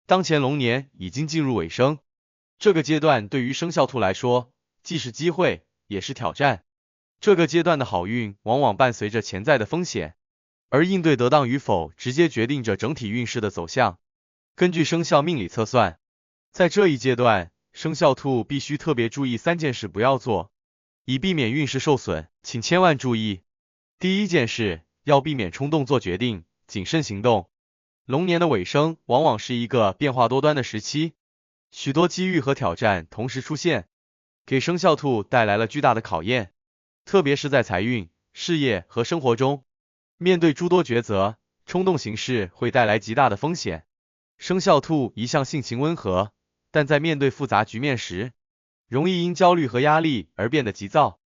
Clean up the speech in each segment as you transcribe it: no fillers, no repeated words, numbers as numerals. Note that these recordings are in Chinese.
当前龙年已经进入尾声，这个阶段对于生肖兔来说，既是机会，也是挑战。这个阶段的好运往往伴随着潜在的风险，而应对得当与否，直接决定着整体运势的走向。根据生肖命理测算，在这一阶段，生肖兔必须特别注意3件事不要做，以避免运势受损，请千万注意。第一件事，要避免冲动做决定，谨慎行动。龙年的尾声往往是一个变化多端的时期，许多机遇和挑战同时出现，给生肖兔带来了巨大的考验，特别是在财运、事业和生活中，面对诸多抉择，冲动行事会带来极大的风险。生肖兔一向性情温和，但在面对复杂局面时，容易因焦虑和压力而变得急躁，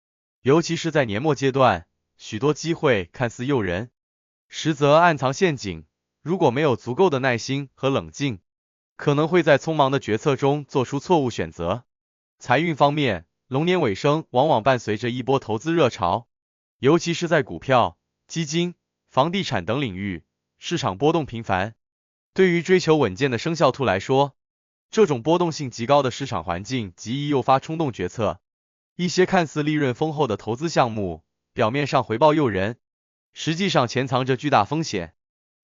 尤其是在年末阶段，许多机会看似诱人，实则暗藏陷阱。如果没有足够的耐心和冷静，可能会在匆忙的决策中做出错误选择。财运方面，龙年尾声往往伴随着一波投资热潮，尤其是在股票、基金、房地产等领域，市场波动频繁。对于追求稳健的生肖兔来说，这种波动性极高的市场环境极易诱发冲动决策。一些看似利润丰厚的投资项目，表面上回报诱人，实际上潜藏着巨大风险。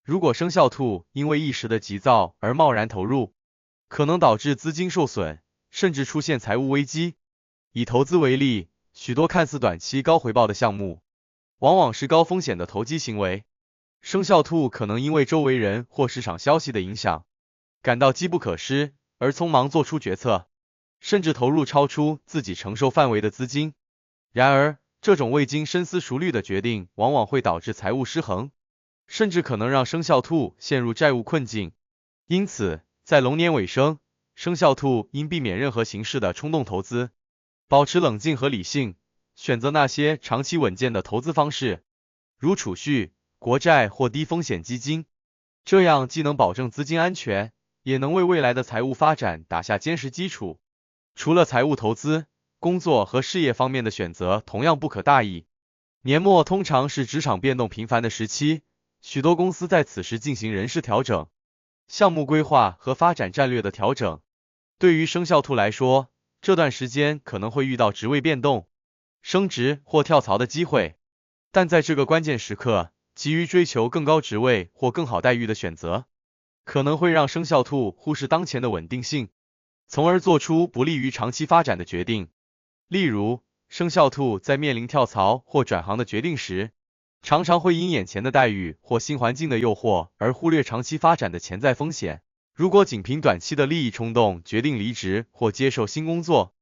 如果生肖兔因为一时的急躁而贸然投入，可能导致资金受损，甚至出现财务危机。以投资为例，许多看似短期高回报的项目，往往是高风险的投机行为。生肖兔可能因为周围人或市场消息的影响，感到机不可失，而匆忙做出决策，甚至投入超出自己承受范围的资金。然而，这种未经深思熟虑的决定，往往会导致财务失衡，甚至可能让生肖兔陷入债务困境。因此，在龙年尾声，生肖兔应避免任何形式的冲动投资，保持冷静和理性，选择那些长期稳健的投资方式，如储蓄、国债或低风险基金，这样既能保证资金安全，也能为未来的财务发展打下坚实基础。除了财务投资，工作和事业方面的选择同样不可大意。年末通常是职场变动频繁的时期，许多公司在此时进行人事调整、项目规划和发展战略的调整。对于生肖兔来说，这段时间可能会遇到职位变动、升职或跳槽的机会，但在这个关键时刻，急于追求更高职位或更好待遇的选择，可能会让生肖兔忽视当前的稳定性，从而做出不利于长期发展的决定。例如，生肖兔在面临跳槽或转行的决定时，常常会因眼前的待遇或新环境的诱惑而忽略长期发展的潜在风险。如果仅凭短期的利益冲动决定离职或接受新工作，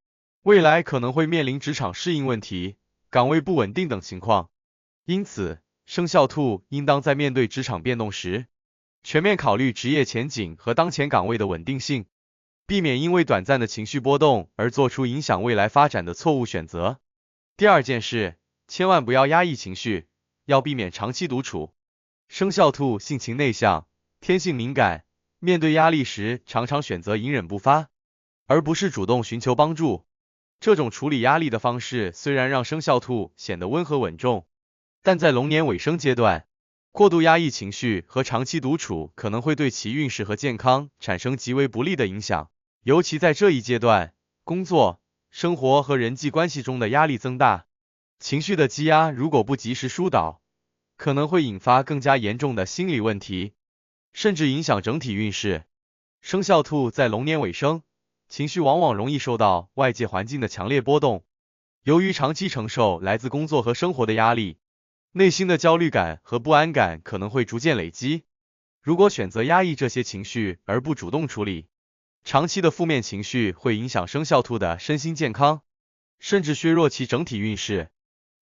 未来可能会面临职场适应问题、岗位不稳定等情况。因此，生肖兔应当在面对职场变动时，全面考虑职业前景和当前岗位的稳定性，避免因为短暂的情绪波动而做出影响未来发展的错误选择。第二件事，千万不要压抑情绪，要避免长期独处。生肖兔性情内向，天性敏感，面对压力时常常选择隐忍不发，而不是主动寻求帮助。这种处理压力的方式虽然让生肖兔显得温和稳重，但在龙年尾声阶段，过度压抑情绪和长期独处可能会对其运势和健康产生极为不利的影响。尤其在这一阶段，工作、生活和人际关系中的压力增大，情绪的积压如果不及时疏导，可能会引发更加严重的心理问题，甚至影响整体运势。生肖兔在龙年尾声，情绪往往容易受到外界环境的强烈波动，由于长期承受来自工作和生活的压力，内心的焦虑感和不安感可能会逐渐累积。如果选择压抑这些情绪而不主动处理，长期的负面情绪会影响生肖兔的身心健康，甚至削弱其整体运势。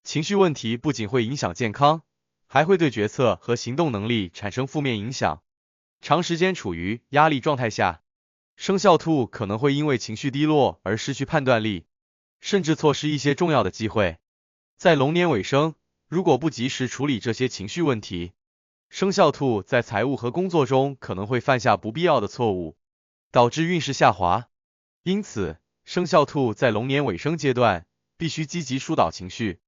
情绪问题不仅会影响健康，还会对决策和行动能力产生负面影响。长时间处于压力状态下，生肖兔可能会因为情绪低落而失去判断力，甚至错失一些重要的机会。在龙年尾声，如果不及时处理这些情绪问题，生肖兔在财务和工作中可能会犯下不必要的错误，导致运势下滑。因此，生肖兔在龙年尾声阶段必须积极疏导情绪，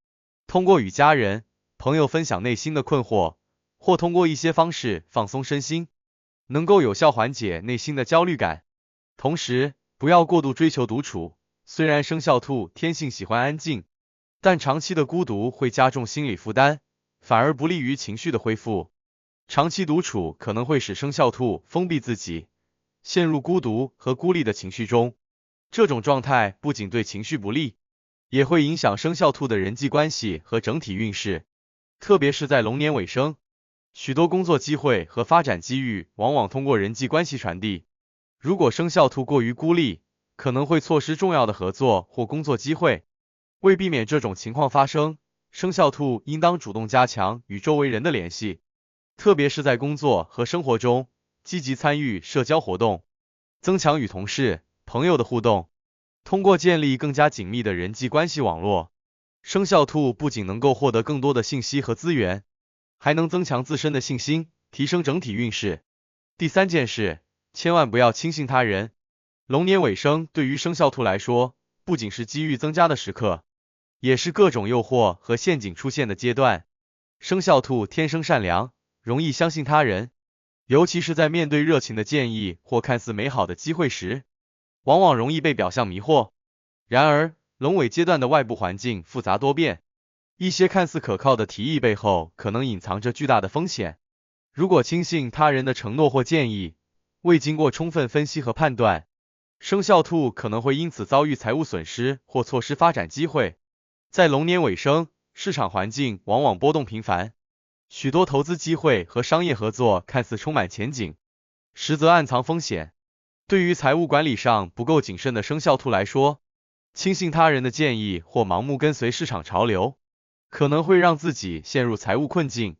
通过与家人、朋友分享内心的困惑，或通过一些方式放松身心，能够有效缓解内心的焦虑感。同时，不要过度追求独处，虽然生肖兔天性喜欢安静，但长期的孤独会加重心理负担，反而不利于情绪的恢复。长期独处可能会使生肖兔封闭自己，陷入孤独和孤立的情绪中。这种状态不仅对情绪不利，也会影响生肖兔的人际关系和整体运势。特别是在龙年尾声，许多工作机会和发展机遇往往通过人际关系传递。如果生肖兔过于孤立，可能会错失重要的合作或工作机会。为避免这种情况发生，生肖兔应当主动加强与周围人的联系，特别是在工作和生活中，积极参与社交活动，增强与同事、朋友的互动。通过建立更加紧密的人际关系网络，生肖兔不仅能够获得更多的信息和资源，还能增强自身的信心，提升整体运势。第三件事，千万不要轻信他人。龙年尾声对于生肖兔来说，不仅是机遇增加的时刻，也是各种诱惑和陷阱出现的阶段。生肖兔天生善良，容易相信他人，尤其是在面对热情的建议或看似美好的机会时，往往容易被表象迷惑。然而，龙尾阶段的外部环境复杂多变，一些看似可靠的提议背后可能隐藏着巨大的风险。如果轻信他人的承诺或建议，未经过充分分析和判断，生肖兔可能会因此遭遇财务损失或错失发展机会。在龙年尾声，市场环境往往波动频繁，许多投资机会和商业合作看似充满前景，实则暗藏风险。对于财务管理上不够谨慎的生肖兔来说，轻信他人的建议或盲目跟随市场潮流，可能会让自己陷入财务困境。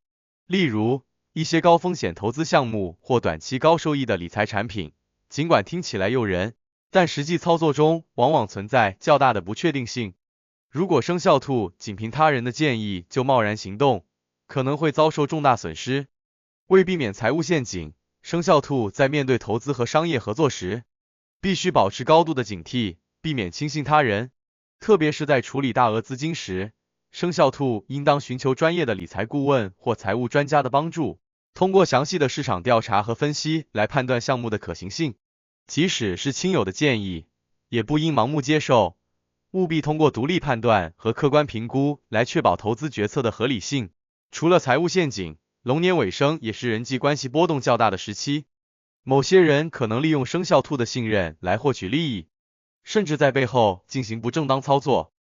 例如，一些高风险投资项目或短期高收益的理财产品，尽管听起来诱人，但实际操作中往往存在较大的不确定性。如果生肖兔仅凭他人的建议就贸然行动，可能会遭受重大损失。为避免财务陷阱，生肖兔在面对投资和商业合作时，必须保持高度的警惕，避免轻信他人。特别是在处理大额资金时，生肖兔应当寻求专业的理财顾问或财务专家的帮助，通过详细的市场调查和分析来判断项目的可行性。即使是亲友的建议，也不应盲目接受，务必通过独立判断和客观评估来确保投资决策的合理性。除了财务陷阱，龙年尾声也是人际关系波动较大的时期，某些人可能利用生肖兔的信任来获取利益，甚至在背后进行不正当操作。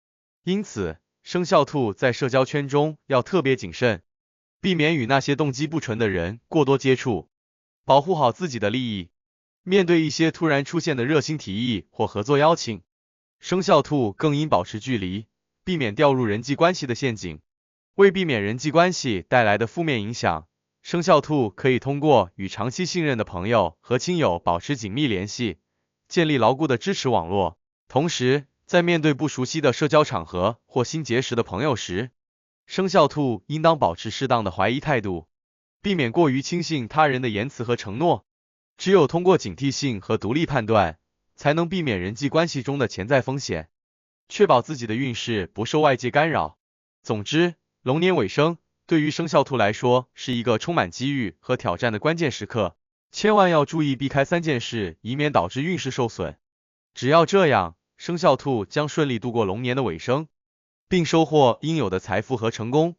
因此，生肖兔在社交圈中要特别谨慎，避免与那些动机不纯的人过多接触，保护好自己的利益。面对一些突然出现的热心提议或合作邀请，生肖兔更应保持距离，避免掉入人际关系的陷阱。为避免人际关系带来的负面影响，生肖兔可以通过与长期信任的朋友和亲友保持紧密联系，建立牢固的支持网络。同时，在面对不熟悉的社交场合或新结识的朋友时，生肖兔应当保持适当的怀疑态度，避免过于轻信他人的言辞和承诺。只有通过警惕性和独立判断，才能避免人际关系中的潜在风险，确保自己的运势不受外界干扰。总之，龙年尾声对于生肖兔来说是一个充满机遇和挑战的关键时刻，千万要注意避开3件事，以免导致运势受损。只要这样，生肖兔将顺利度过龙年的尾声，并收获应有的财富和成功。